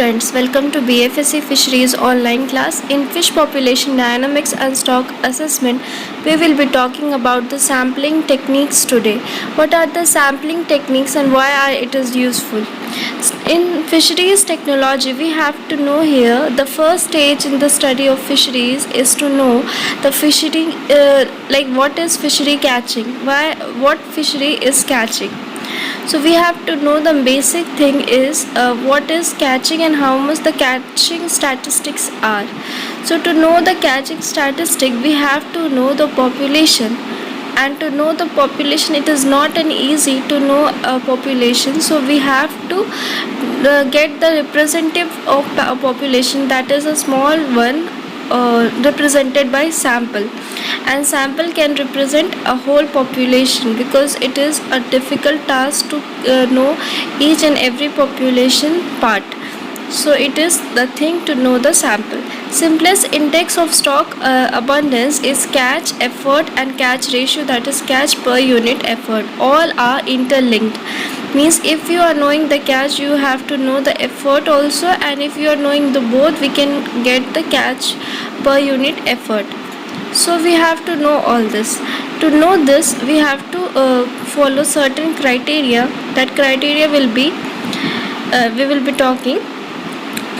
friends, welcome to BFSC Fisheries online class. In fish population dynamics and stock assessment, we will be talking about the sampling techniques today. What are the sampling techniques and why are it is useful? In fisheries technology, we have to know here the first stage in the study of fisheries is to know the fishery, like what is fishery catching, what fishery is catching. So we have to know the basic thing is what is catching and how much the catching statistics are. So to know the catching statistic, we have to know the population. And to know the population, it is not an easy to know a population. So we have to get the representative of a population, that is a small one, represented by sample, and sample can represent a whole population because it is a difficult task to know each and every population part. So it is the thing to know the sample. Simplest index of stock abundance is catch effort and catch ratio, that is catch per unit effort. All are interlinked. Means if you are knowing the catch, you have to know the effort also, and if you are knowing the both, we can get the catch per unit effort. So we have to know all this. To know this, we have to follow certain criteria. That criteria will be we will be talking.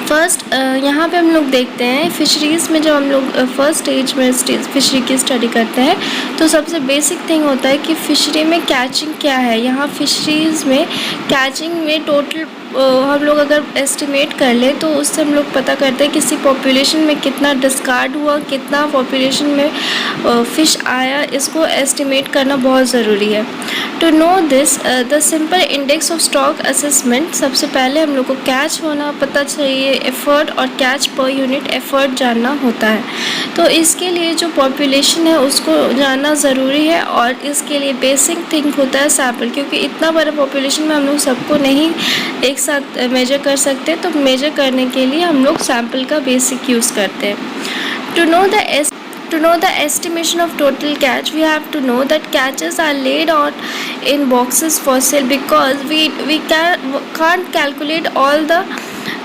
First यहाँ पे हम लोग देखते हैं fisheries में, जब हम लोग फर्स्ट स्टेज में फिशरी की स्टडी करते हैं तो सबसे बेसिक थिंग होता है कि फिशरी में कैचिंग क्या है. यहाँ फिशरीज़ में कैचिंग में टोटल हम लोग अगर एस्टिमेट कर ले तो उससे हम लोग पता करते हैं किसी पॉपुलेशन में कितना डिस्कार्ड हुआ, कितना पॉपुलेशन में फ़िश आया, इसको एस्टिमेट करना बहुत ज़रूरी है. To know this the simple index of stock assessment, सबसे पहले हम लोग को कैच होना पता चाहिए, एफर्ट और कैच पर यूनिट एफर्ट जानना होता है. तो इसके लिए जो पॉपुलेशन है उसको जानना ज़रूरी है, और इसके लिए बेसिक थिंग होता है सैंपल, क्योंकि इतना बड़ा पॉपुलेशन में हम लोग सबको नहीं एक साथ मेजर कर सकते. तो मेजर करने के लिए हम लोग सैंपल का बेसिक यूज़ करते हैं. To know the estimation of total catch, we have to know that catches are laid out in boxes for sale because we can't calculate all the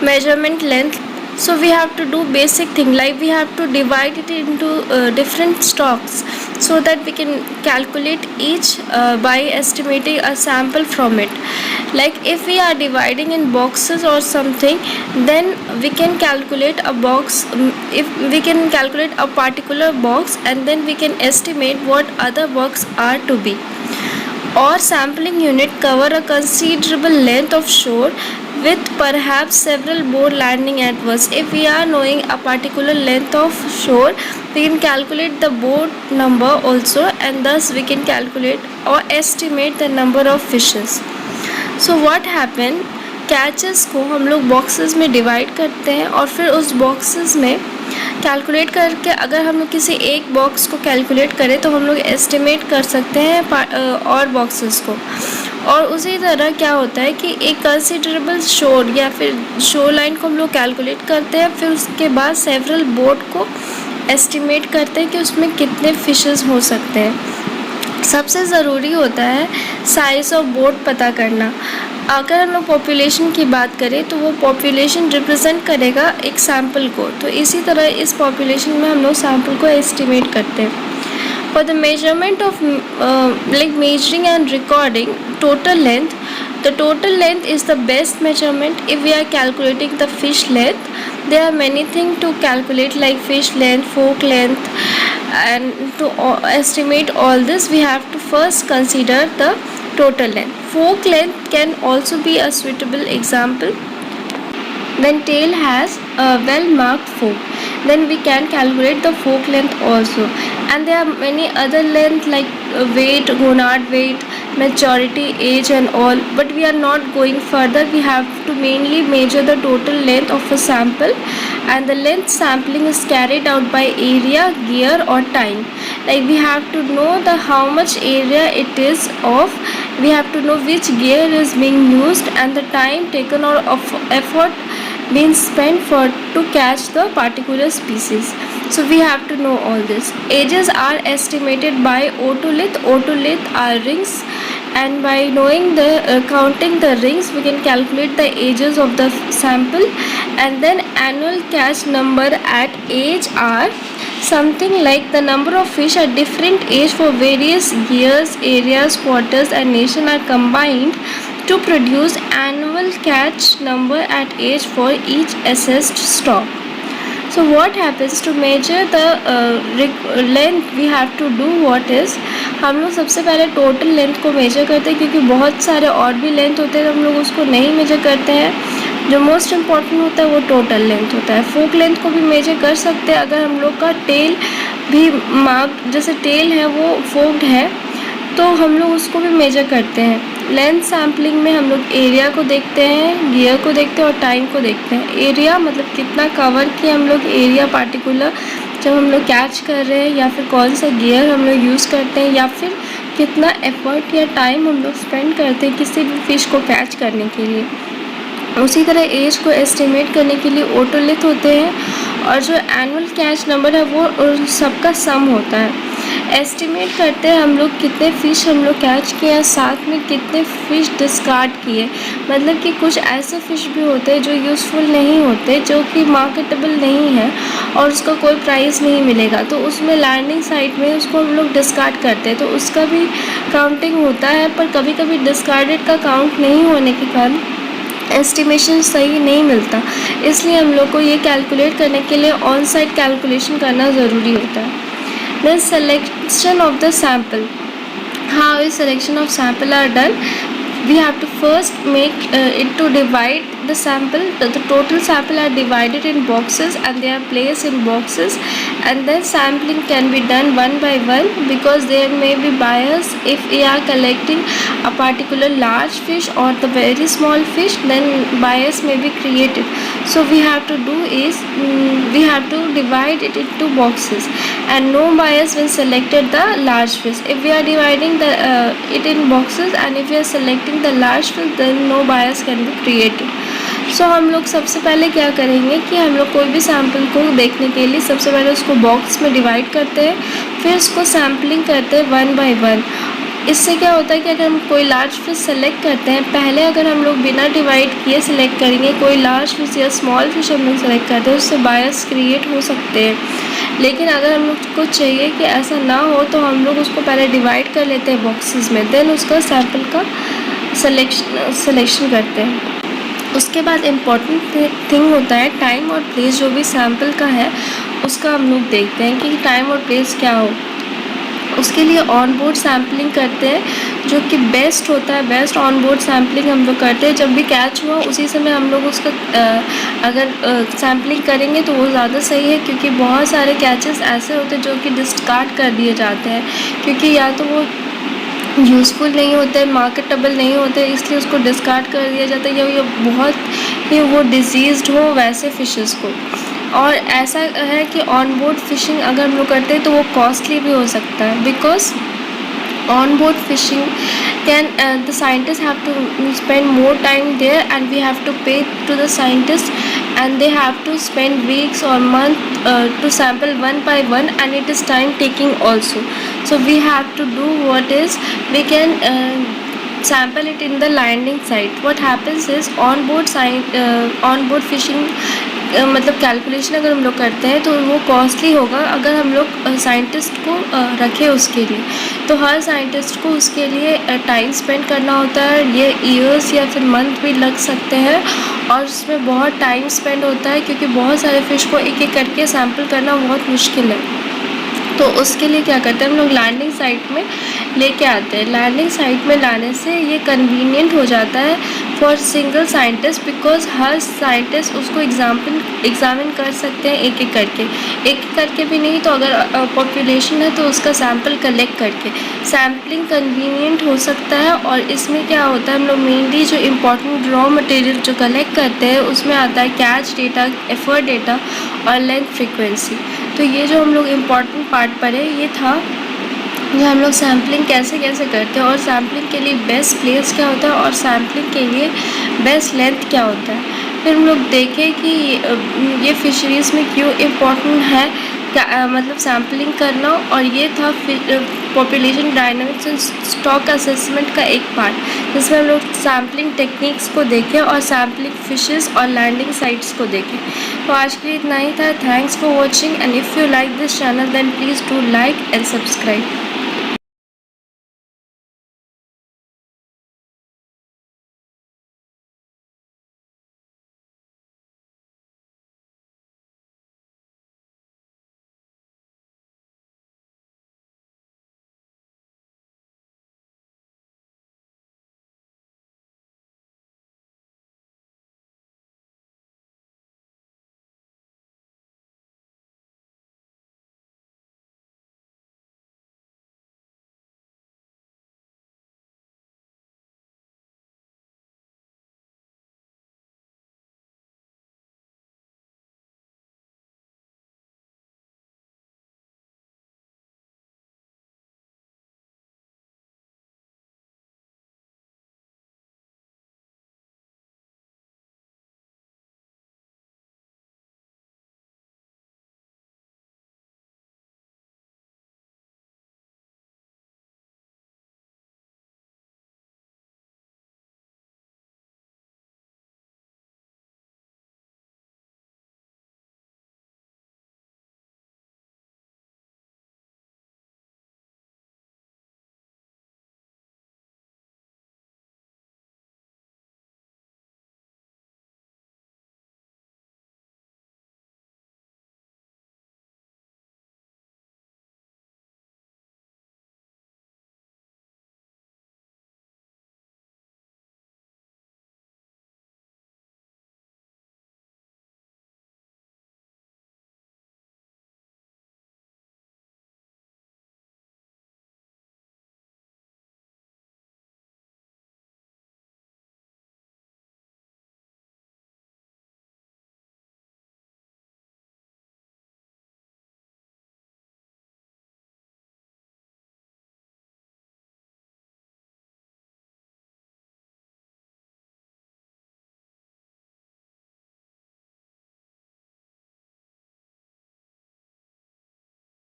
measurement length. So we have to do basic thing, like we have to divide it into different stocks so that we can calculate each by estimating a sample from it. Like if we are dividing in boxes or something, then we can calculate a box. If we can calculate a particular box, and then we can estimate what other box are to be. Or sampling unit cover a considerable length of shore with perhaps several boat landing at once. If we are knowing a particular length of shore, we can calculate the boat number also, and thus we can calculate or estimate the number of fishes. So what happened, catches को हम लोग boxes में divide करते हैं और फिर उस boxes में कैलकुलेट करके, अगर हम लोग किसी एक बॉक्स को कैलकुलेट करें तो हम लोग एस्टिमेट कर सकते हैं और बॉक्सेस को. और उसी तरह क्या होता है कि एक कंसिडरेबल शोर या फिर शो लाइन को हम लोग कैलकुलेट करते हैं, फिर उसके बाद सेवरल बोट को एस्टिमेट करते हैं कि उसमें कितने फिशेस हो सकते हैं. सबसे ज़रूरी होता है साइज़ ऑफ बोट पता करना. अगर हम लोग पॉपुलेशन की बात करें तो वो पॉपुलेशन रिप्रेजेंट करेगा एक सैम्पल को, तो इसी तरह इस पॉपुलेशन में हम लोग सैम्पल को एस्टिमेट करते हैं. For the measurement of like measuring and recording total length, the total length is the best measurement. If we are calculating the fish length, there are many things to calculate like fish length, fork length, and to estimate all this we have to first consider the total length. Fork length can also be a suitable example. Then tail has a well marked fork, then we can calculate the fork length also. And there are many other length like weight, gonad weight, maturity, age and all, but we are not going further. We have to mainly measure the total length of a sample, and the length sampling is carried out by area, gear or time. Like we have to know the how much area it is of, we have to know which gear is being used, and the time taken or of effort being spent for to catch the particular species. So we have to know all this. Ages are estimated by otolith. Otolith are rings, and by knowing the counting the rings, we can calculate the ages of the sample. And then annual catch number at age are something like the number of fish at different age for various years, areas, quarters, and nation are combined to produce annual catch number at age for each assessed stock. So what happens to measure the length? We have to do what is, हम लोग सबसे पहले total length को major करते हैं, क्योंकि बहुत सारे और भी लेंथ होते हैं, हम लोग उसको नहीं मेजर करते हैं। जो मोस्ट इम्पॉर्टेंट होता है वो टोटल लेंथ होता है। फोक लेंथ को भी मेजर कर सकते हैं अगर हम लोग का टेल भी मार्क, जैसे टेल है वो फोक्ड है तो हम लोग उसको भी मेजर करते हैं। लेंथ सैम्पलिंग में हम लोग एरिया को देखते हैं, गियर को देखते हैं और टाइम को देखते हैं। एरिया मतलब कितना कवर किया हम लोग एरिया पार्टिकुलर जब हम लोग कैच कर रहे हैं, या फिर कौन सा गियर हम लोग यूज़ करते हैं, या फिर कितना एफर्ट या टाइम हम लोग स्पेंड करते हैं किसी भी फिश को कैच करने के लिए। उसी तरह एज को एस्टिमेट करने के लिए ओटोलिथ होते हैं, और जो एनुअल कैच नंबर है वो सबका सम होता है। एस्टिमेट करते हैं हम लोग कितने फ़िश हम लोग कैच किए हैं, साथ में कितने फ़िश डिस्कार्ड किए। मतलब कि कुछ ऐसे फ़िश भी होते हैं जो यूज़फुल नहीं होते, जो कि मार्केटेबल नहीं है और उसका कोई प्राइस नहीं मिलेगा, तो उसमें लैंडिंग साइट में उसको हम लोग डिस्कार्ड करते हैं, तो उसका भी काउंटिंग होता है। पर कभी कभी डिस्कार्डेड का काउंट नहीं होने के कारण एस्टिमेशन सही नहीं मिलता, इसलिए हम लोग को ये कैलकुलेट करने के लिए ऑन साइट कैलकुलेशन करना ज़रूरी होता है। Then selection of the sample. How is selection of sample are done? We have to first make it to divide the sample. The total sample are divided in boxes and they are placed in boxes, and then sampling can be done one by one, because there may be bias if we are collecting a particular large fish or the very small fish, then bias may be created. So we have to do is we have to divide it into boxes, and no bias when selected the large fish. If we are dividing the it in boxes and if we are selecting the large fish, then no bias can be created. So हम लोग सबसे पहले क्या करेंगे कि हम लोग कोई भी सैम्पल को देखने के लिए सबसे पहले उसको बॉक्स में डिवाइड करते हैं, फिर उसको सैम्पलिंग करते हैं वन बाय वन। इससे क्या होता है कि अगर हम कोई लार्ज फिश सेलेक्ट करते हैं, पहले अगर हम लोग बिना डिवाइड किए सेलेक्ट करेंगे, कोई लार्ज फिश या स्मॉल फिश हम लोग सेलेक्ट करते हैं, उससे बायस क्रिएट हो सकते हैं। लेकिन अगर हम लोग को चाहिए कि ऐसा ना हो, तो हम लोग उसको पहले डिवाइड कर लेते हैं बॉक्सेस में, देन उसका सैम्पल का सिलेक्शन करते हैं। उसके बाद इम्पॉर्टेंट थिंग होता है टाइम और प्लेस। जो भी सैम्पल का है उसका हम लोग देखते हैं कि टाइम और प्लेस क्या हो। उसके लिए ऑन बोर्ड सैम्पलिंग करते हैं, जो कि बेस्ट होता है। बेस्ट ऑन बोर्ड सैम्पलिंग हम लोग करते हैं, जब भी कैच हुआ उसी समय हम लोग उसका अगर सैम्पलिंग करेंगे तो वो ज़्यादा सही है, क्योंकि बहुत सारे कैचेस ऐसे होते हैं जो कि डिस्कार्ड कर दिए जाते हैं, क्योंकि या तो वो यूज़फुल नहीं होते, मार्केटेबल नहीं होते, इसलिए उसको डिस्कार्ड कर दिया जाता है, या ये बहुत ही वो डिजीज़्ड हो वैसे फ़िशेस को। और ऐसा है कि ऑन बोर्ड फिशिंग अगर हम लोग करते हैं तो वो कॉस्टली भी हो सकता है, because on board fishing can the scientists have to spend more time there, and we have to pay to the scientists, and they have to spend weeks or month to sample one by one, and it is time taking also. So we have to do what is, we can sample it in the landing site. What happens is on board fishing मतलब calculation अगर हम लोग करते हैं तो वो costly होगा अगर हम लोग साइंटिस्ट को रखें उसके लिए। तो हर साइंटिस्ट को उसके लिए टाइम स्पेंड करना होता है, ये ईयर्स या फिर मंथ भी लग सकते हैं, और उसमें बहुत टाइम स्पेंड होता है, क्योंकि बहुत सारे फ़िश को एक एक करके सैम्पल करना बहुत मुश्किल है। तो उसके लिए क्या करते हैं हम लोग, लैंडिंग साइट में लेके आते हैं। लैंडिंग साइट में लाने से ये कन्वीनियंट हो जाता है for single scientist, because her scientist उसको एग्जामिन कर सकते हैं एक एक करके भी नहीं, तो अगर पॉपुलेशन है तो उसका सैम्पल कलेक्ट करके सैम्पलिंग कन्वीनियंट हो सकता है। और इसमें क्या होता है, हम लोग मेनली जो इम्पोर्टेंट रॉ मटेरियल जो कलेक्ट करते हैं उसमें आता है कैच डेटा, एफर्ट डेटा और लेंथ फ्रीक्वेंसी। तो ये जो हम लोग इम्पॉर्टेंट पार्ट पढ़े ये था कि हम लोग सैम्पलिंग कैसे करते हैं, और सैम्पलिंग के लिए बेस्ट प्लेस क्या होता है, और सैम्पलिंग के लिए बेस्ट लेंथ क्या होता है। फिर हम लोग देखें कि ये फिशरीज़ में क्यों इम्पोर्टेंट है, मतलब सैम्पलिंग करना, और ये था population dynamics and stock assessment का एक पार्ट, जिसमें हम लोग सैम्पलिंग टेक्निक्स को देखें और सैम्पलिंग फिशेस और लैंडिंग साइट्स को देखें। तो आज के लिए इतना ही था। Thanks for watching, and if you like this channel then please do like and subscribe.